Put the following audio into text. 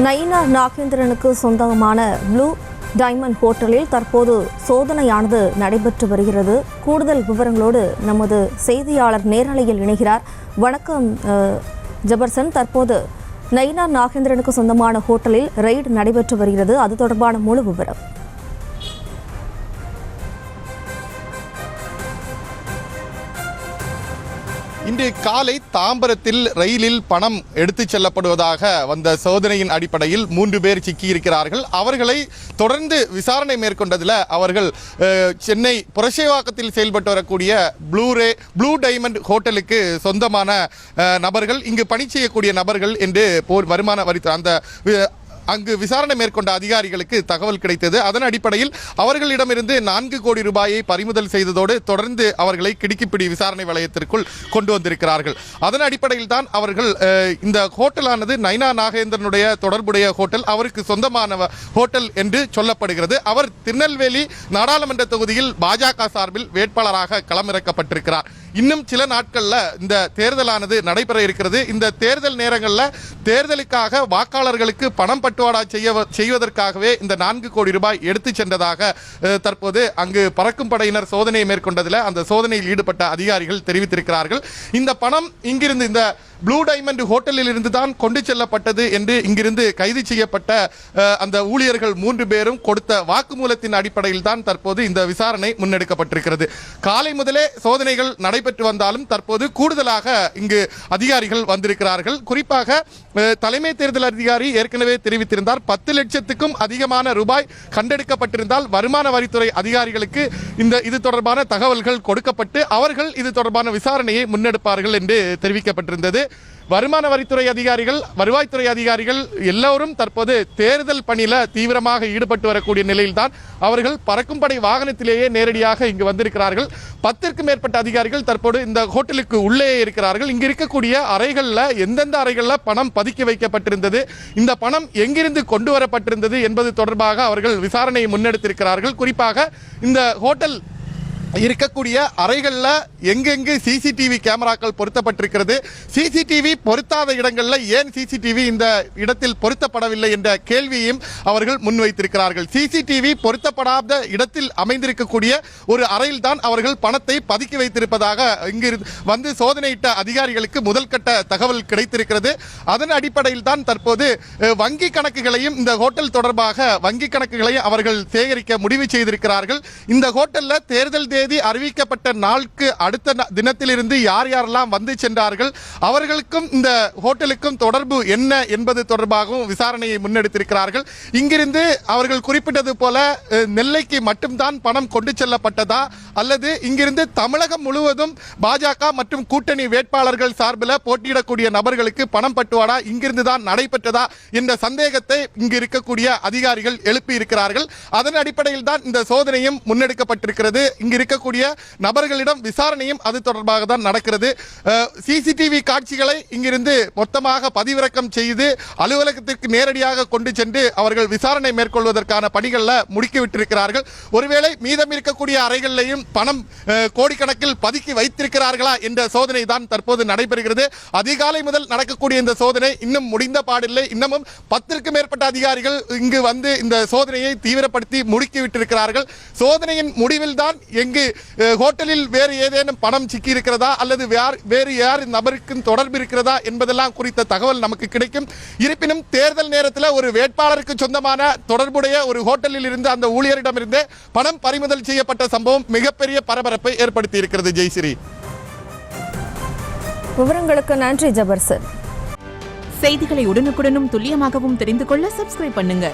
நயினார் நாகேந்திரனுக்கு சொந்தமான blue diamond ஹோட்டலில் தற்போது சோதனையானது நடைபெற்று வருகிறது. கூடுதல் விவரங்களோடு நமது செய்தியாளர் நேரலையில் இணைகிறார். வணக்கம் ஜபர்சன். தற்போது நயினார் நாகேந்திரனுக்கு சொந்தமான ஹோட்டலில் ரெய்டு நடைபெற்று வருகிறது. அது தொடர்பான முழு விவரம். இன்று காலை தாம்பரத்தில் ரயிலில் பணம் எடுத்துச் செல்லப்படுவதாக வந்த சோதனையின் அடிப்படையில் 3 பேர் சிக்கியிருக்கிறார்கள். அவர்களை தொடர்ந்து விசாரணை மேற்கொண்டதில் அவர்கள் சென்னை புரசைவாக்கத்தில் செயல்பட்டு வரக்கூடிய ப்ளூ டைமண்ட் ஹோட்டலுக்கு சொந்தமான நபர்கள், இங்கு பணி செய்யக்கூடிய நபர்கள் என்று வருமான வரித்துறை அந்த அங்கு விசாரணை மேற்கொண்ட அதிகாரிகளுக்கு தகவல் கிடைத்தது. அதன் அடிப்படையில் அவர்களிடமிருந்து 4 கோடி ரூபாயை பறிமுதல் செய்ததோடு தொடர்ந்து அவர்களை கிடுக்கிப்பிடி விசாரணை வளையத்திற்குள் கொண்டு வந்திருக்கிறார்கள். அதன் அடிப்படையில் தான் அவர்கள் இந்த ஹோட்டலானது நயினார் நாகேந்திரனுடைய தொடர்புடைய ஹோட்டல், அவருக்கு சொந்தமான ஹோட்டல் என்று சொல்லப்படுகிறது. அவர் திருநெல்வேலி நாடாளுமன்ற தொகுதியில் பாஜக சார்பில் வேட்பாளராக களமிறக்கப்பட்டிருக்கிறார். இன்னும் சில நாட்களில் இந்த தேர்தலானது நடைபெற இருக்கிறது. இந்த தேர்தல் நேரங்களில் தேர்தலுக்காக வாக்காளர்களுக்கு பணம் பட்டுவாடா செய்வதற்காகவே இந்த 4 கோடி ரூபாய் எடுத்து சென்றதாக தற்போது அங்கு பறக்கும் படையினர் சோதனையை மேற்கொண்டதில் அந்த சோதனையில் ஈடுபட்ட அதிகாரிகள் தெரிவித்திருக்கிறார்கள். இந்த பணம் இங்கிருந்து இந்த ப்ளூ டைமண்ட் ஹோட்டலில் இருந்து தான் கொண்டு செல்லப்பட்டது என்று இங்கிருந்து கைது செய்யப்பட்ட அந்த ஊழியர்கள் 3 பேரும் கொடுத்த வாக்குமூலத்தின் அடிப்படையில் தான் தற்போது இந்த விசாரணை முன்னெடுக்கப்பட்டிருக்கிறது. காலை முதலே சோதனைகள் நடைபெற்று வந்தாலும் தற்போது கூடுதலாக இங்கு அதிகாரிகள் வந்திருக்கிறார்கள். குறிப்பாக தலைமை தேர்தல் அதிகாரி ஏற்கனவே தெரிவித்திருந்தார், 10 லட்சத்துக்கும் அதிகமான ரூபாய் கண்டெடுக்கப்பட்டிருந்தால் வருமான வரித்துறை அதிகாரிகளுக்கு இது தொடர்பான தகவல்கள் கொடுக்கப்பட்டு அவர்கள் இது தொடர்பான விசாரணையை முன்னெடுப்பார்கள் என்று தெரிவிக்கப்பட்டிருந்தது. வருமான வரித்துறை அதிகாரிகள், வருவாய்த்துறை அதிகாரிகள் எல்லோரும் தற்போது தேர்தல் பணியில் தீவிரமாக ஈடுபட்டு வரக்கூடிய நிலையில்தான் அவர்கள் பறக்கும் படை வாகனத்திலேயே நேரடியாக இங்கு வந்திருக்கிறார்கள். 10க்கும் மேற்பட்ட அதிகாரிகள் தற்போது இந்த ஹோட்டலுக்கு உள்ளே இருக்கிறார்கள். இங்கு இருக்கக்கூடிய அறைகளில் எந்தெந்த அறைகளில் பணம் பதுக்கி வைக்கப்பட்டிருந்தது, இந்த பணம் எங்கிருந்து கொண்டு வரப்பட்டிருந்தது என்பது தொடர்பாக அவர்கள் விசாரணையை முன்னெடுத்திருக்கிறார்கள். குறிப்பாக இந்த ஹோட்டல் இருக்கக்கூடிய அறைகளில் எங்கெங்கு சிசிடிவி கேமராக்கள் பொருத்தப்பட்டிருக்கிறது, சிசிடிவி பொருத்தாத இடங்களில் ஏன் சிசிடிவி இந்த இடத்தில் பொருத்தப்படவில்லை என்ற கேள்வியையும் அவர்கள் முன்வைத்திருக்கிறார்கள். சிசிடிவி பொருத்தப்படாத இடத்தில் அமைந்திருக்கக்கூடிய ஒரு அறையில் தான் அவர்கள் பணத்தை பதுக்கி வைத்திருப்பதாக இங்கு வந்து சோதனையிட்ட அதிகாரிகளுக்கு முதல் கட்ட தகவல் கிடைத்திருக்கிறது. அதன் அடிப்படையில் தான் தற்போது வங்கி கணக்குகளையும் இந்த ஹோட்டல் தொடர்பாக வங்கி கணக்குகளையும் அவர்கள் சேகரிக்க முடிவு செய்திருக்கிறார்கள். இந்த ஹோட்டலில் தேர்தல் தேதி அறிவிக்கப்பட்ட நாளுக்கு அடுத்த தினத்திலிருந்து யார் யாரெல்லாம் வந்து சென்றார்கள், அவர்களுக்கும் இந்த ஹோட்டலுக்கும் தொடர்பு என்ன என்பது தொடர்பாகவும் விசாரணையை முன்னெடுத்திருக்கிறார்கள். இங்கிருந்து அவர்கள் குறிப்பிட்டது போல நெல்லைக்கு மட்டும்தான் பணம் கொண்டு செல்லப்பட்டதா அல்லது இங்கிருந்து தமிழகம் முழுவதும் பாஜக மற்றும் கூட்டணி வேட்பாளர்கள் சார்பில் போட்டியிடக்கூடிய நபர்களுக்கு பணம் பட்டுவாடா இங்கிருந்து தான் நடைபெற்றதா என்ற சந்தேகத்தை இங்கு இருக்கக்கூடிய அதிகாரிகள் எழுப்பி இருக்கிறார்கள். அதன் அடிப்படையில் தான் இந்த சோதனையும் முன்னெடுக்கப்பட்டிருக்கிறது. இங்கு இருக்கக்கூடிய நபர்களிடம் விசாரணையும் அது தொடர்பாக தான் நடக்கிறது. சிசிடிவி காட்சிகளை இங்கிருந்து மொத்தமாக பதிவிறக்கம் செய்து அலுவலகத்திற்கு நேரடியாக கொண்டு சென்று அவர்கள் விசாரணை மேற்கொள்வதற்கான பணிகளில் முடுக்கிவிட்டிருக்கிறார்கள். ஒருவேளை மீதம் இருக்கக்கூடிய அறைகளிலையும் பணம் கோடிக்கணக்கில் பதுக்கி வைத்திருக்கிறார்களா என்ற சோதனை தான் தற்போது நடைபெறுகிறது. அதிகாலை முதல் நடக்கக்கூடிய இந்த சோதனை இன்னும் முடிந்த பாடில்லை. இன்னமும் 10க்கும் மேற்பட்ட அதிகாரிகள் இங்கு வந்து இந்த சோதனையை தீவிரப்படுத்தி முடுக்கிவிட்டிருக்கிறார்கள். சோதனையின் முடிவில் தான் எங்கு ஹோட்டலில் வேறு ஏதேனும் பணம் சிக்கி இருக்கிறதா அல்லது வேறு யார் நபருக்கு தொடர்பு இருக்கிறதா என்பதெல்லாம் குறித்த தகவல் நமக்கு கிடைக்கும். இருப்பினும் தேர்தல் நேரத்தில் ஒரு வேட்பாளருக்கு சொந்தமான தொடர்புடைய ஒரு ஹோட்டலில் இருந்து அந்த ஊழியரிடமிருந்து பணம் பறிமுதல் செய்யப்பட்ட சம்பவம் மிகப்பெரிய பரபரப்பை ஏற்படுத்தி இருக்கிறது. ஜெய்ஸ்ரீ, விவரங்களுக்கு நன்றி ஜபர்சன். செய்திகளை உடனுக்குடனும் துல்லியமாகவும் தெரிந்து கொள்ள சப்ஸ்கிரைப் பண்ணுங்க.